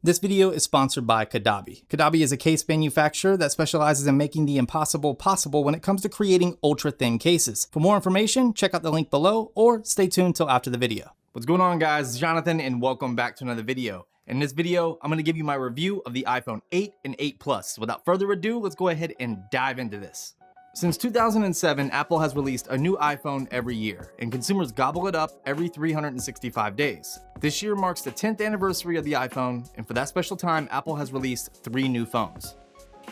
This video is sponsored by Kadabi. Kadabi is a case manufacturer that specializes in making the impossible possible when it comes to creating ultra-thin cases. For more information, check out the link below or stay tuned till after the video. What's going on, guys? It's Jonathan and welcome back to another video. In this video, I'm going to give you my review of the iPhone 8 and 8 Plus. Without further ado, let's go ahead and dive into this. Since 2007, Apple has released a new iPhone every year, and consumers gobble it up every 365 days. This year marks the 10th anniversary of the iPhone, and for that special time, Apple has released 3 new phones.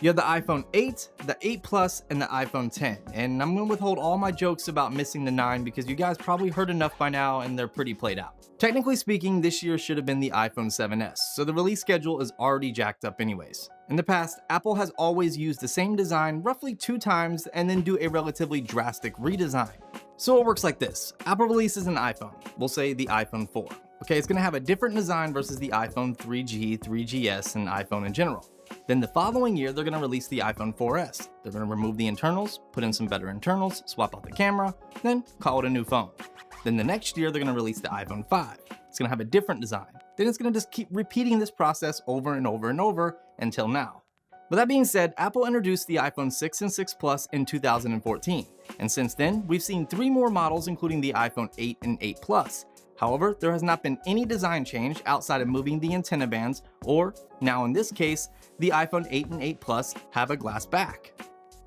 You have the iPhone 8, the 8 Plus, and the iPhone 10, and I'm going to withhold all my jokes about missing the 9 because you guys probably heard enough by now and they're pretty played out. Technically speaking, this year should have been the iPhone 7s, so the release schedule is already jacked up anyways. In the past, Apple has always used the same design roughly 2 times and then do a relatively drastic redesign. So it works like this. Apple releases an iPhone, we'll say the iPhone 4. Okay, it's going to have a different design versus the iPhone 3G, 3GS, and iPhone in general. Then the following year, they're going to release the iPhone 4S. They're going to remove the internals, put in some better internals, swap out the camera, then call it a new phone. Then the next year, they're going to release the iPhone 5. It's going to have a different design. Then it's going to just keep repeating this process over and over and over until now. With that being said, Apple introduced the iPhone 6 and 6 Plus in 2014. And since then, we've seen 3 more models, including the iPhone 8 and 8 Plus. However, there has not been any design change outside of moving the antenna bands, or, now in this case, the iPhone 8 and 8 Plus have a glass back.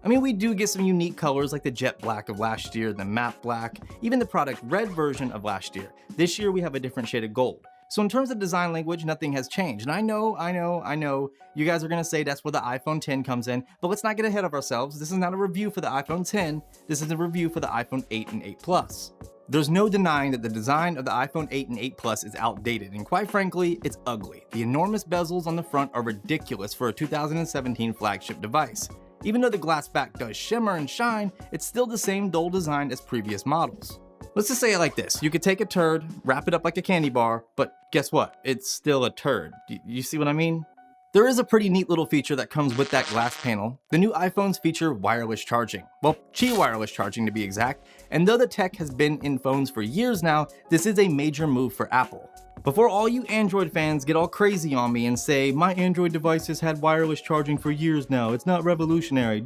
I mean, we do get some unique colors like the jet black of last year, the matte black, even the product red version of last year. This year we have a different shade of gold. So in terms of design language, nothing has changed. And I know, you guys are gonna say that's where the iPhone 10 comes in, but let's not get ahead of ourselves. This is not a review for the iPhone 10, this is a review for the iPhone 8 and 8 Plus. There's no denying that the design of the iPhone 8 and 8 Plus is outdated, and quite frankly, it's ugly. The enormous bezels on the front are ridiculous for a 2017 flagship device. Even though the glass back does shimmer and shine, it's still the same dull design as previous models. Let's just say it like this. You could take a turd, wrap it up like a candy bar, but guess what? It's still a turd. You see what I mean? There is a pretty neat little feature that comes with that glass panel. The new iPhones feature wireless charging. Well, Qi wireless charging to be exact. And though the tech has been in phones for years now, this is a major move for Apple. Before all you Android fans get all crazy on me and say, my Android device has had wireless charging for years now, it's not revolutionary,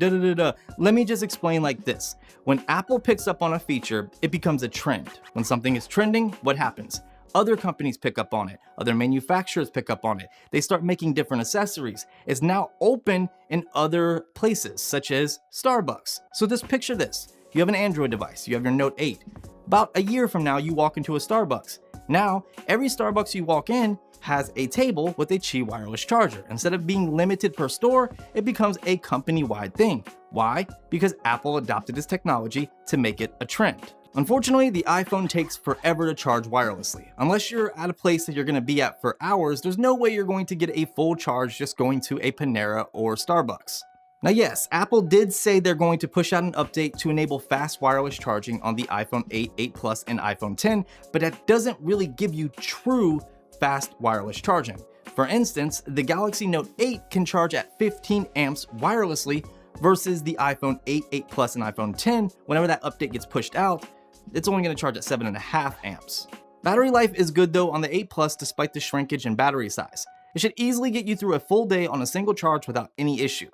let me just explain like this. When Apple picks up on a feature, it becomes a trend. When something is trending, what happens? Other companies pick up on it. Other manufacturers pick up on it. They start making different accessories. It's now open in other places, such as Starbucks. So just picture this. You have an Android device. You have your Note 8. About a year from now, you walk into a Starbucks. Now, every Starbucks you walk in has a table with a Qi wireless charger. Instead of being limited per store, it becomes a company-wide thing. Why? Because Apple adopted this technology to make it a trend. Unfortunately, the iPhone takes forever to charge wirelessly. Unless you're at a place that you're going to be at for hours, there's no way you're going to get a full charge just going to a Panera or Starbucks. Now yes, Apple did say they're going to push out an update to enable fast wireless charging on the iPhone 8, 8 Plus, and iPhone 10, but that doesn't really give you true fast wireless charging. For instance, the Galaxy Note 8 can charge at 15 amps wirelessly versus the iPhone 8, 8 Plus, and iPhone 10, whenever that update gets pushed out, it's only going to charge at 7.5 amps. Battery life is good though on the 8 Plus despite the shrinkage in battery size. It should easily get you through a full day on a single charge without any issue.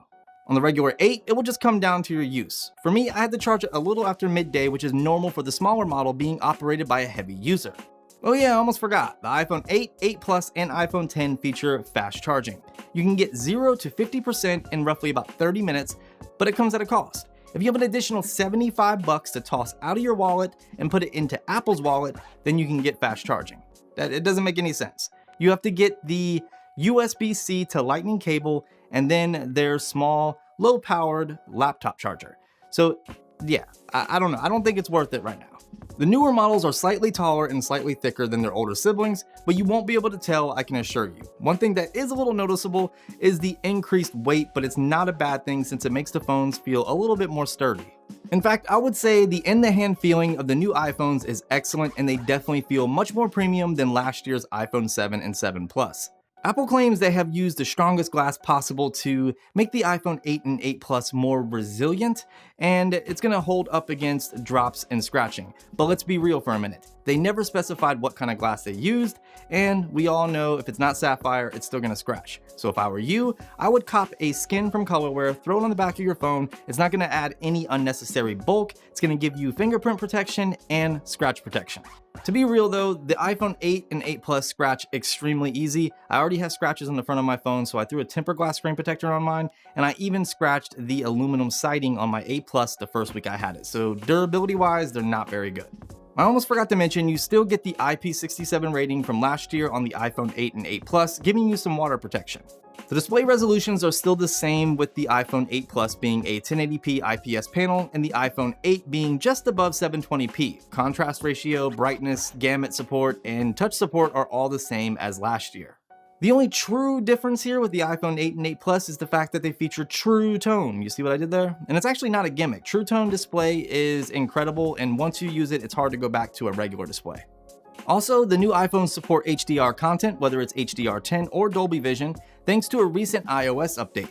On the regular 8, it will just come down to your use. For me, I had to charge it a little after midday, which is normal for the smaller model being operated by a heavy user. Oh yeah, I almost forgot. The iPhone 8, 8 Plus, and iPhone 10 feature fast charging. You can get 0 to 50% in roughly about 30 minutes, but it comes at a cost. If you have an additional $75 to toss out of your wallet and put it into Apple's wallet, then you can get fast charging. It doesn't make any sense. You have to get the USB-C to Lightning cable and then their small, low-powered laptop charger. So yeah, I don't know. I don't think it's worth it right now. The newer models are slightly taller and slightly thicker than their older siblings, but you won't be able to tell, I can assure you. One thing that is a little noticeable is the increased weight, but it's not a bad thing since it makes the phones feel a little bit more sturdy. In fact, I would say the in-the-hand feeling of the new iPhones is excellent and they definitely feel much more premium than last year's iPhone 7 and 7 Plus. Apple claims they have used the strongest glass possible to make the iPhone 8 and 8 Plus more resilient, and it's going to hold up against drops and scratching. But let's be real for a minute. They never specified what kind of glass they used, and we all know if it's not sapphire, it's still going to scratch. So if I were you, I would cop a skin from Colorware, throw it on the back of your phone. It's not going to add any unnecessary bulk. It's going to give you fingerprint protection and scratch protection. To be real though, the iPhone 8 and 8 Plus scratch extremely easy. I already have scratches on the front of my phone, so I threw a tempered glass screen protector on mine, and I even scratched the aluminum siding on my 8 Plus the first week I had it. So durability wise, they're not very good. I almost forgot to mention, you still get the IP67 rating from last year on the iPhone 8 and 8 Plus, giving you some water protection. The display resolutions are still the same, with the iPhone 8 Plus being a 1080p IPS panel and the iPhone 8 being just above 720p. Contrast ratio, brightness, gamut support, and touch support are all the same as last year. The only true difference here with the iPhone 8 and 8 Plus is the fact that they feature True Tone. You see what I did there? And it's actually not a gimmick. True Tone display is incredible, and once you use it, it's hard to go back to a regular display. Also, the new iPhones support HDR content, whether it's HDR10 or Dolby Vision, thanks to a recent iOS update.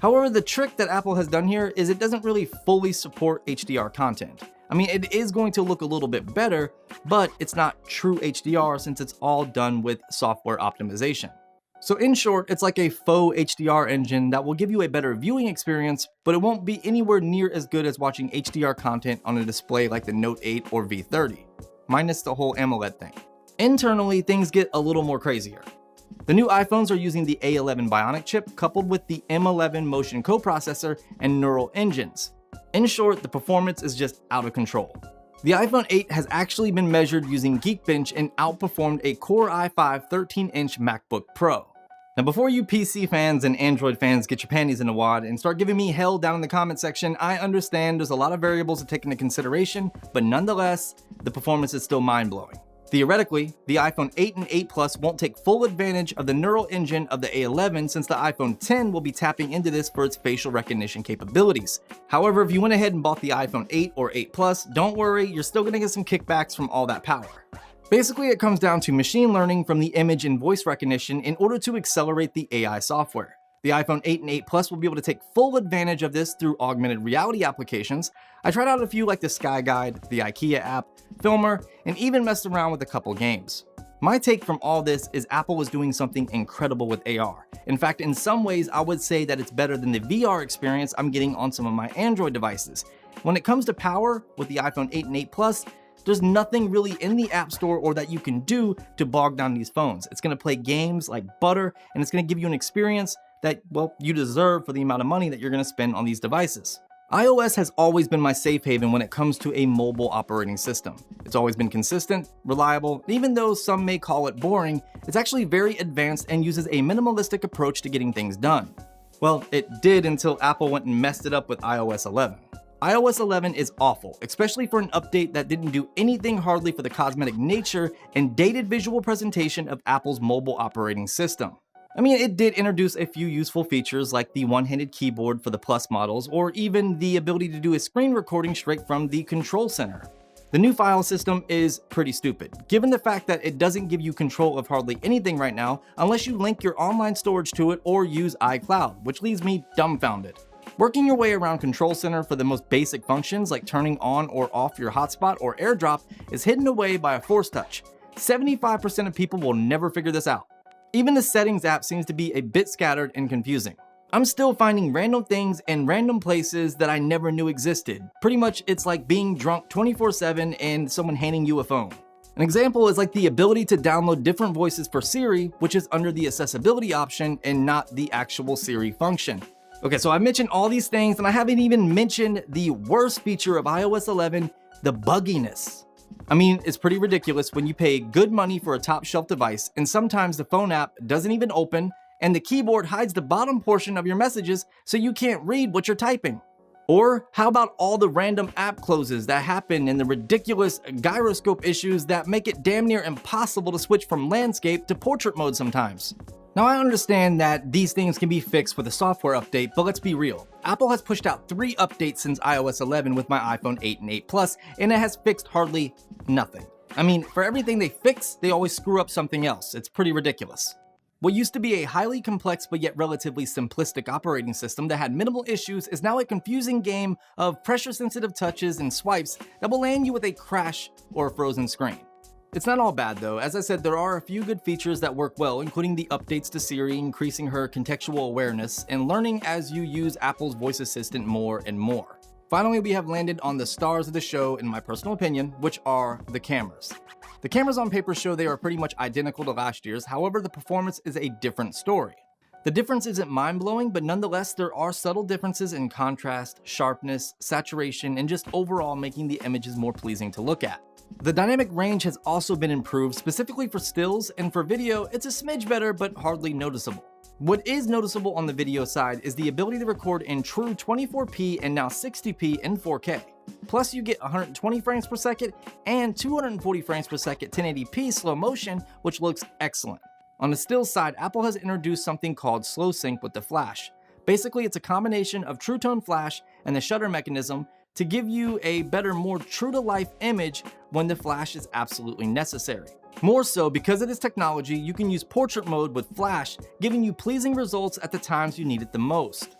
However, the trick that Apple has done here is it doesn't really fully support HDR content. I mean, it is going to look a little bit better, but it's not true HDR since it's all done with software optimization. So in short, it's like a faux HDR engine that will give you a better viewing experience, but it won't be anywhere near as good as watching HDR content on a display like the Note 8 or V30, minus the whole AMOLED thing. Internally, things get a little more crazier. The new iPhones are using the A11 Bionic chip coupled with the M11 Motion coprocessor and neural engines. In short, the performance is just out of control. The iPhone 8 has actually been measured using Geekbench and outperformed a Core i5 13-inch MacBook Pro. Now, before you PC fans and Android fans get your panties in a wad and start giving me hell down in the comment section, I understand there's a lot of variables to take into consideration, but nonetheless, the performance is still mind-blowing. Theoretically, the iPhone 8 and 8 Plus won't take full advantage of the neural engine of the A11 since the iPhone 10 will be tapping into this for its facial recognition capabilities. However, if you went ahead and bought the iPhone 8 or 8 Plus, don't worry, you're still gonna get some kickbacks from all that power. Basically, it comes down to machine learning from the image and voice recognition in order to accelerate the AI software. The iPhone 8 and 8 Plus will be able to take full advantage of this through augmented reality applications. I tried out a few like the Sky Guide, the IKEA app, Filmer, and even messed around with a couple games. My take from all this is Apple is doing something incredible with AR. In fact, in some ways, I would say that it's better than the VR experience I'm getting on some of my Android devices. When it comes to power, with the iPhone 8 and 8 Plus, there's nothing really in the App Store or that you can do to bog down these phones. It's gonna play games like butter, and it's gonna give you an experience that, well, you deserve for the amount of money that you're gonna spend on these devices. iOS has always been my safe haven when it comes to a mobile operating system. It's always been consistent, reliable, and even though some may call it boring, it's actually very advanced and uses a minimalistic approach to getting things done. Well, it did until Apple went and messed it up with iOS 11. iOS 11 is awful, especially for an update that didn't do anything hardly for the cosmetic nature and dated visual presentation of Apple's mobile operating system. I mean, it did introduce a few useful features like the one-handed keyboard for the Plus models, or even the ability to do a screen recording straight from the control center. The new file system is pretty stupid, given the fact that it doesn't give you control of hardly anything right now unless you link your online storage to it or use iCloud, which leaves me dumbfounded. Working your way around Control Center for the most basic functions like turning on or off your hotspot or AirDrop is hidden away by a force touch. 75% of people will never figure this out. Even the Settings app seems to be a bit scattered and confusing. I'm still finding random things in random places that I never knew existed. Pretty much it's like being drunk 24/7 and someone handing you a phone. An example is like the ability to download different voices for Siri, which is under the accessibility option and not the actual Siri function. Okay, so I mentioned all these things and I haven't even mentioned the worst feature of iOS 11, the bugginess. I mean, it's pretty ridiculous when you pay good money for a top shelf device and sometimes the phone app doesn't even open and the keyboard hides the bottom portion of your messages so you can't read what you're typing. Or how about all the random app closes that happen and the ridiculous gyroscope issues that make it damn near impossible to switch from landscape to portrait mode sometimes? Now, I understand that these things can be fixed with a software update, but let's be real. Apple has pushed out 3 updates since iOS 11 with my iPhone 8 and 8 Plus, and it has fixed hardly nothing. I mean, for everything they fix, they always screw up something else. It's pretty ridiculous. What used to be a highly complex but yet relatively simplistic operating system that had minimal issues is now a confusing game of pressure-sensitive touches and swipes that will land you with a crash or a frozen screen. It's not all bad though. As I said, there are a few good features that work well, including the updates to Siri, increasing her contextual awareness, and learning as you use Apple's voice assistant more and more. Finally, we have landed on the stars of the show, in my personal opinion, which are the cameras. The cameras on paper show they are pretty much identical to last year's, however, the performance is a different story. The difference isn't mind-blowing, but nonetheless, there are subtle differences in contrast, sharpness, saturation, and just overall making the images more pleasing to look at. The dynamic range has also been improved, specifically for stills, and for video, it's a smidge better, but hardly noticeable. What is noticeable on the video side is the ability to record in true 24p and now 60p in 4K. Plus, you get 120 frames per second and 240 frames per second 1080p slow motion, which looks excellent. On the still side, Apple has introduced something called slow sync with the flash. Basically, it's a combination of True Tone flash and the shutter mechanism to give you a better, more true-to-life image when the flash is absolutely necessary. More so, because of this technology, you can use portrait mode with flash, giving you pleasing results at the times you need it the most.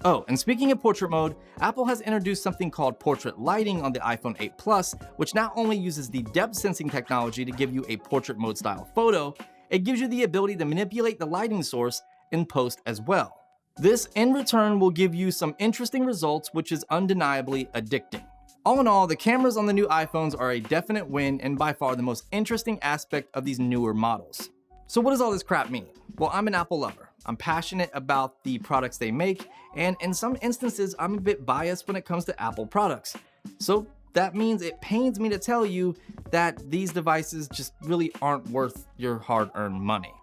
Oh, and speaking of portrait mode, Apple has introduced something called portrait lighting on the iPhone 8 Plus, which not only uses the depth sensing technology to give you a portrait mode style photo, it gives you the ability to manipulate the lighting source in post as well. This, in return, will give you some interesting results, which is undeniably addicting. All in all, the cameras on the new iPhones are a definite win and by far the most interesting aspect of these newer models. So what does all this crap mean? Well, I'm an Apple lover. I'm passionate about the products they make, and in some instances, I'm a bit biased when it comes to Apple products. So that means it pains me to tell you that these devices just really aren't worth your hard-earned money.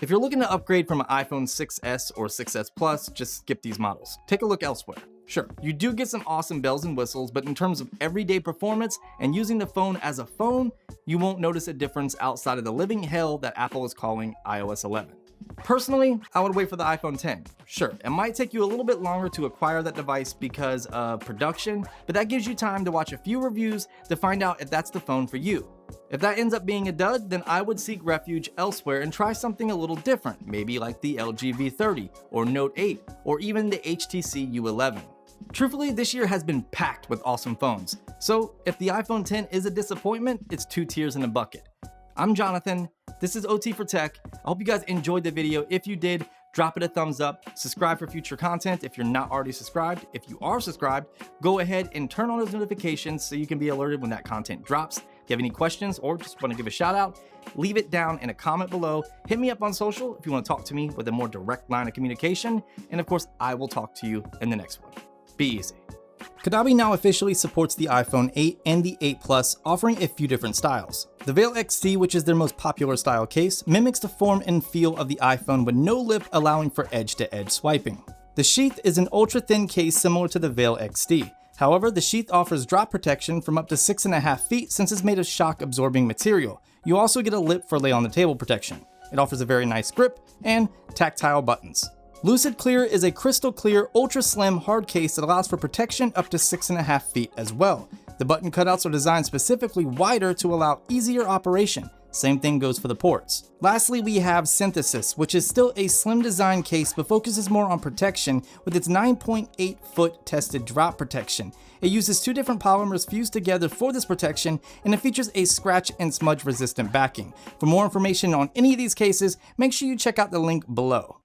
If you're looking to upgrade from an iPhone 6S or 6S Plus, just skip these models. Take a look elsewhere. Sure, you do get some awesome bells and whistles, but in terms of everyday performance and using the phone as a phone, you won't notice a difference outside of the living hell that Apple is calling iOS 11. Personally, I would wait for the iPhone 10. Sure, it might take you a little bit longer to acquire that device because of production, but that gives you time to watch a few reviews to find out if that's the phone for you. If that ends up being a dud, then I would seek refuge elsewhere and try something a little different, maybe like the LG V30 or Note 8 or even the HTC U11. Truthfully, this year has been packed with awesome phones, so if the iPhone 10 is a disappointment, it's 2 tiers in a bucket. I'm Jonathan, this is OT for Tech. I hope you guys enjoyed the video. If you did, drop it a thumbs up, subscribe for future content if you're not already subscribed. If you are subscribed, go ahead and turn on those notifications so you can be alerted when that content drops. If you have any questions or just want to give a shout out, leave it down in a comment below. Hit me up on social if you want to talk to me with a more direct line of communication. And of course, I will talk to you in the next one. Be easy. Kadabi now officially supports the iPhone 8 and the 8 Plus, offering a few different styles. The Veil XC, which is their most popular style case, mimics the form and feel of the iPhone with no lip, allowing for edge-to-edge swiping. The Sheath is an ultra-thin case similar to the Veil XD. However, the Sheath offers drop protection from up to 6.5 feet since it's made of shock-absorbing material. You also get a lip for lay-on-the-table protection. It offers a very nice grip and tactile buttons. Lucid Clear is a crystal clear, ultra slim hard case that allows for protection up to 6.5 feet as well. The button cutouts are designed specifically wider to allow easier operation. Same thing goes for the ports. Lastly, we have Synthesis, which is still a slim design case but focuses more on protection with its 9.8 foot tested drop protection. It uses 2 different polymers fused together for this protection, and it features a scratch and smudge resistant backing. For more information on any of these cases, make sure you check out the link below.